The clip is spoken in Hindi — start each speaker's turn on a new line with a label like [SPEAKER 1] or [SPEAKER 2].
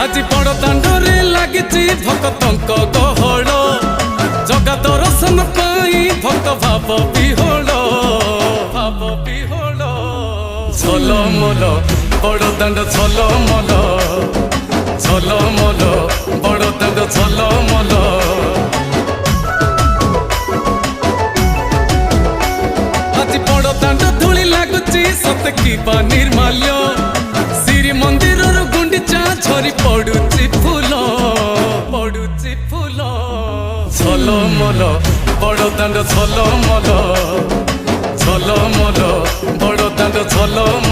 [SPEAKER 1] आज बड़ दांडरे लागिची भक्तंक गहळ जगा दर्शन पाई भक्त भाव विहोल झलमल बड़ दांड झलमल झलमल बड़ दांड झलमल आज बड़ दांड धूली लागुची सत कि निर्माल्य श्री मंदिर गुंडीचा झरी पड़ुची फूल झलमल बड़ दांड झलमल झलमल बड़ दांड झलमल।